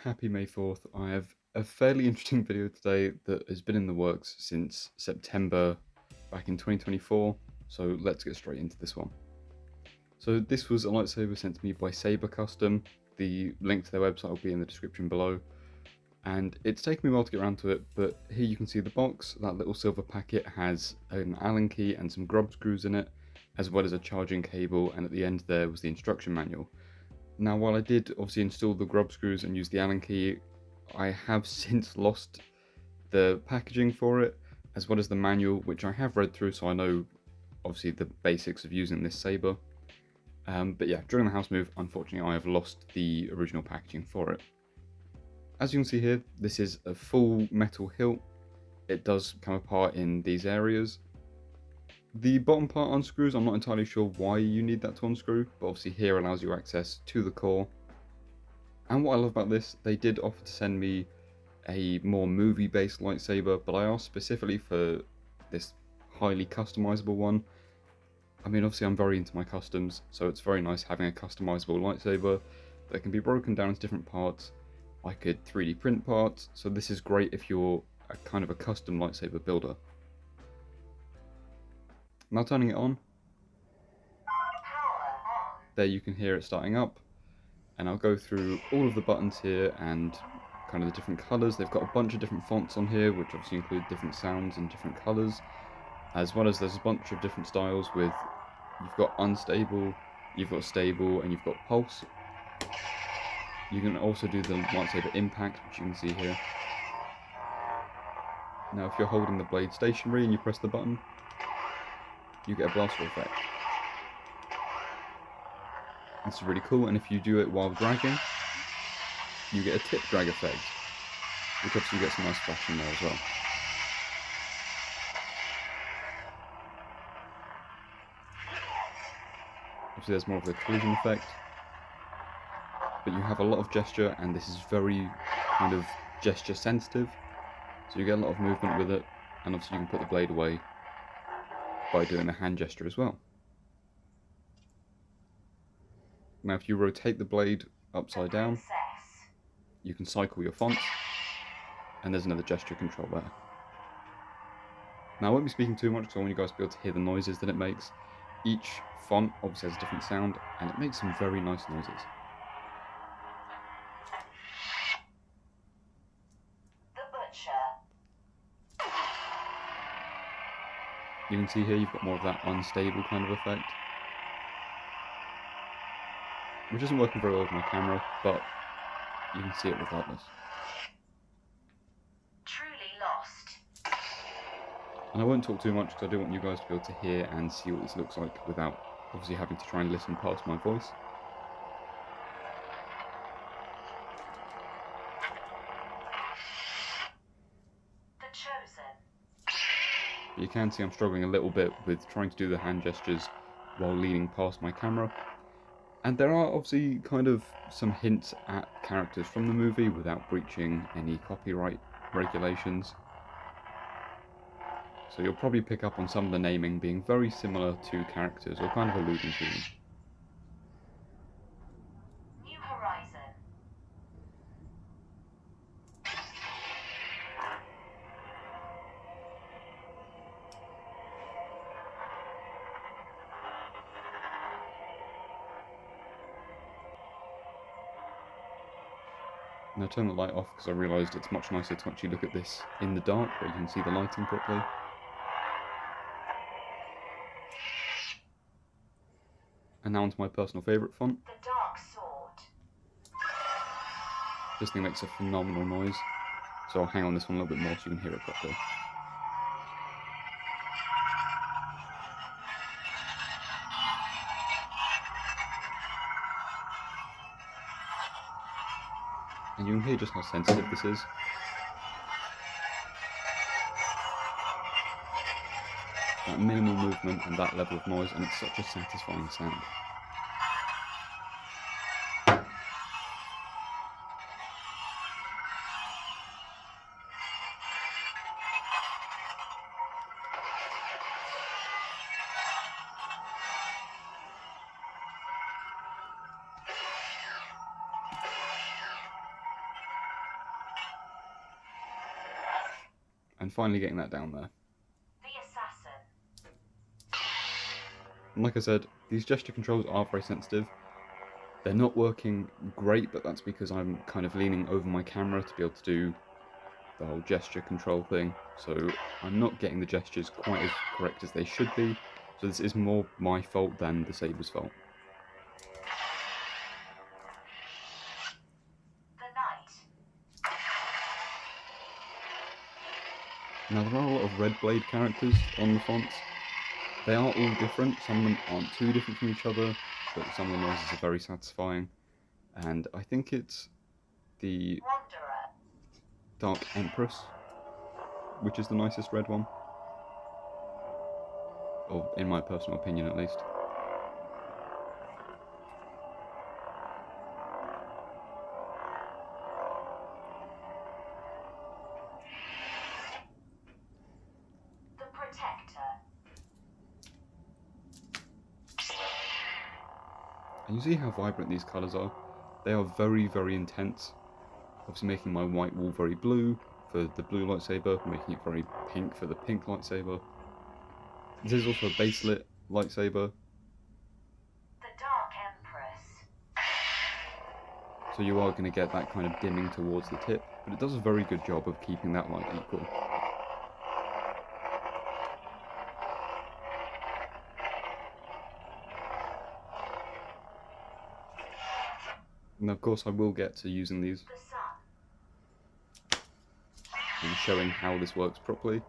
Happy May 4th. I have a fairly interesting video today that has been in the works since September back in 2024, so let's get straight into this one. So this was a lightsaber sent to me by SaberCustom. The link to their website will be in the description below. And it's taken me a while to get around to it, but here you can see the box. That little silver packet has an Allen key and some grub screws in it, as well as a charging cable, and at the end there was the instruction manual. Now, while I did obviously install the grub screws and use the Allen key, I have since lost the packaging for it, as well as the manual, which I have read through, so I know obviously the basics of using this saber. But yeah, during the house move, unfortunately I have lost the original packaging for it. As you can see here, this is a full metal hilt. It does come apart in these areas. The bottom part unscrews. I'm not entirely sure why you need that to unscrew, but obviously here allows you access to the core. And what I love about this, they did offer to send me a more movie-based lightsaber, but I asked specifically for this highly customizable one. I mean, obviously I'm very into my customs, so it's very nice having a customizable lightsaber that can be broken down into different parts. I could 3D print parts, so this is great if you're a kind of a custom lightsaber builder. Now turning it on, there you can hear it starting up, and I'll go through all of the buttons here and kind of the different colours. They've got a bunch of different fonts on here, which obviously include different sounds and different colours, as well as there's a bunch of different styles with, you've got unstable, you've got stable, and you've got pulse. You can also do the lightsaber impact, which you can see here. Now if you're holding the blade stationary and you press the button, you get a blaster effect. This is really cool, and if you do it while dragging, you get a tip drag effect, which obviously gets some nice flash in there as well. Obviously there's more of the collision effect, but you have a lot of gesture, and this is very kind of gesture sensitive, so you get a lot of movement with it, and obviously you can put the blade away by doing the hand gesture as well. Now if you rotate the blade upside down, you can cycle your fonts, and there's another gesture control there. Now I won't be speaking too much because I want you guys to be able to hear the noises that it makes. Each font obviously has a different sound, and it makes some very nice noises. You can see here you've got more of that unstable kind of effect, which isn't working very well with my camera, but you can see it regardless. Truly lost. And I won't talk too much because I do want you guys to be able to hear and see what this looks like without obviously having to try and listen past my voice. The chosen. But you can see I'm struggling a little bit with trying to do the hand gestures while leaning past my camera. And there are obviously kind of some hints at characters from the movie without breaching any copyright regulations. So you'll probably pick up on some of the naming being very similar to characters, or kind of alluding to them. New horizon. Now turn the light off because I realised it's much nicer to actually look at this in the dark where you can see the lighting properly. And now onto my personal favourite font. The dark sword. This thing makes a phenomenal noise, so I'll hang on this one a little bit more so you can hear it properly. And you can hear just how sensitive this is. That minimal movement and that level of noise, and it's such a satisfying sound. and finally getting that down there. The assassin. And like I said, these gesture controls are very sensitive. They're not working great, but that's because I'm kind of leaning over my camera to be able to do the whole gesture control thing, so I'm not getting the gestures quite as correct as they should be, so this is more my fault than the Saber's fault. The knight. Now there are a lot of Red Blade characters on the fonts. They are all different, some of them aren't too different from each other, but some of the noises are very satisfying, and I think it's the Wanderer. Dark Empress, which is the nicest red one, or in my personal opinion at least. The protector. And you see how vibrant these colours are? They are very, very intense. Obviously making my white wall very blue for the blue lightsaber, making it very pink for the pink lightsaber. This is also a baselit lightsaber, The Dark Empress. so you are going to get that kind of dimming towards the tip, but it does a very good job of keeping that light equal. And of course I will get to using these The sun. and showing how this works properly.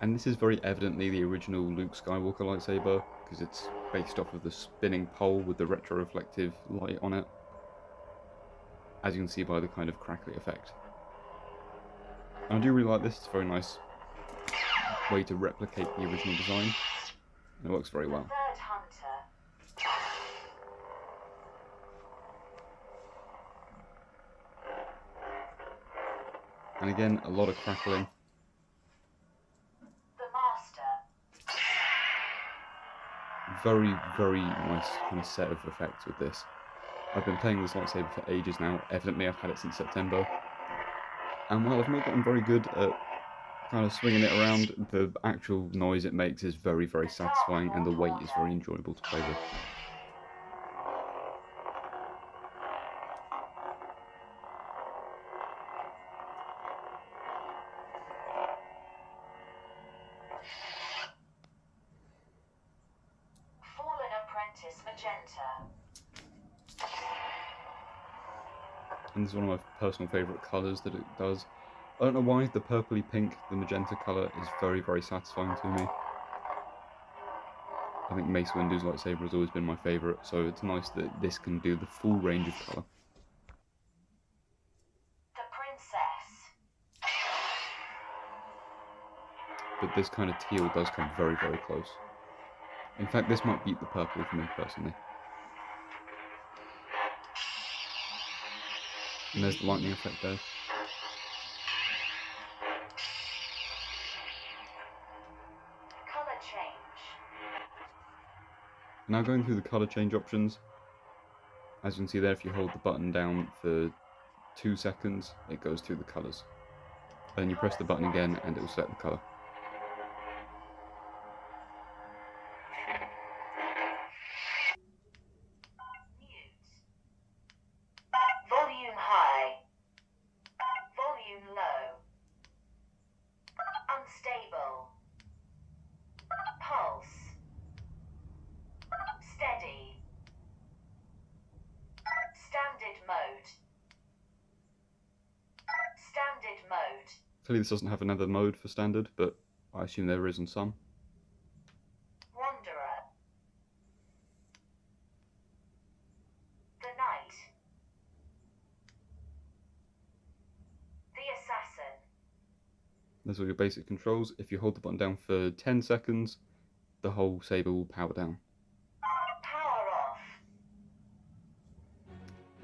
And this is very evidently the original Luke Skywalker lightsaber, because it's based off of the spinning pole with the retroreflective light on it, as you can see by the kind of crackly effect. And I do really like this, it's a very nice way to replicate the original design, and it works very well. Third hunter. And again, a lot of crackling. The master. Very, very nice kind of set of effects with this. I've been playing this lightsaber for ages now, evidently I've had it since September. And while I've not gotten very good at kind of swinging it around, the actual noise it makes is very, very satisfying, and the weight is very enjoyable to play with. Fallen apprentice magenta. And this is one of my personal favourite colours that it does. I don't know why, the purpley pink, the magenta colour is very, very satisfying to me. I think Mace Windu's lightsaber has always been my favourite, so it's nice that this can do the full range of colour. The princess. But this kind of teal does come very, very close. In fact, this might beat the purple for me personally. And there's the lightning effect there. Color change. Now going through the colour change options, as you can see there, if you hold the button down for 2 seconds, it goes through the colours. Then you press the button again and it will select the colour. Mute. Volume high. Volume low. Unstable. Pulse. Steady. Standard mode. Standard mode. Clearly this doesn't have another mode for standard, but I assume there is in some. Wanderer. The knight. The assassin. There's all your basic controls. If you hold the button down for 10 seconds, the whole saber will power down. Power off.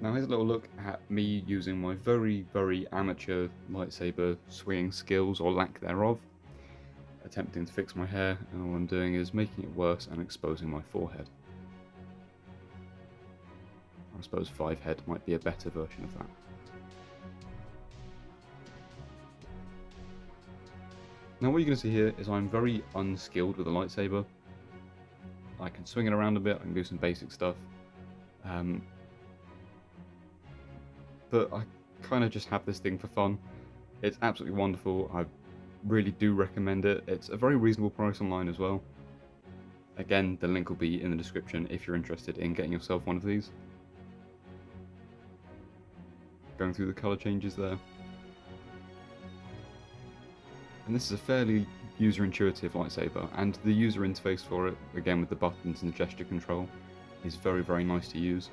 Now here's a little look at me using my very, very amateur lightsaber swinging skills, or lack thereof, attempting to fix my hair, and all I'm doing is making it worse and exposing my forehead. I suppose 5-head might be a better version of that. Now what you're going to see here is I'm very unskilled with a lightsaber. I can swing it around a bit, I can do some basic stuff. But I kind of just have this thing for fun. It's absolutely wonderful. I really do recommend it. It's a very reasonable price online as well. Again, the link will be in the description if you're interested in getting yourself one of these. Going through the colour changes there. And this is a fairly user-intuitive lightsaber, and the user interface for it, again with the buttons and the gesture control, is very, very nice to use.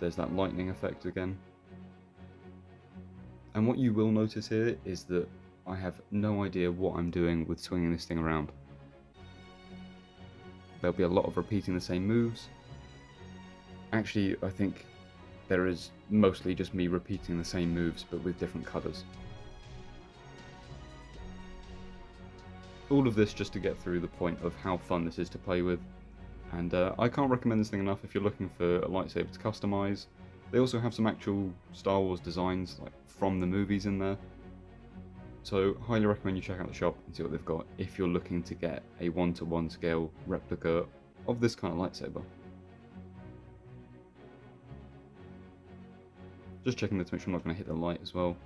There's that lightning effect again. And what you will notice here is that I have no idea what I'm doing with swinging this thing around. There'll be a lot of repeating the same moves. Actually, I think there is mostly just me repeating the same moves but with different colours. All of this just to get through the point of how fun this is to play with. And I can't recommend this thing enough if you're looking for a lightsaber to customise. They also have some actual Star Wars designs like from the movies in there. So highly recommend you check out the shop and see what they've got if you're looking to get a 1:1 scale replica of this kind of lightsaber. Just checking to make sure I'm not going to hit the light as well.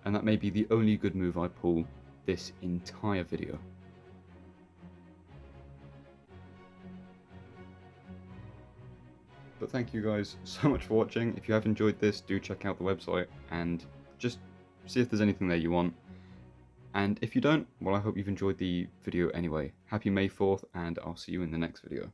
And that may be the only good move I pull this entire video. But thank you guys so much for watching. If you have enjoyed this, do check out the website and just see if there's anything there you want. And if you don't, well, I hope you've enjoyed the video anyway. Happy May 4th, and I'll see you in the next video.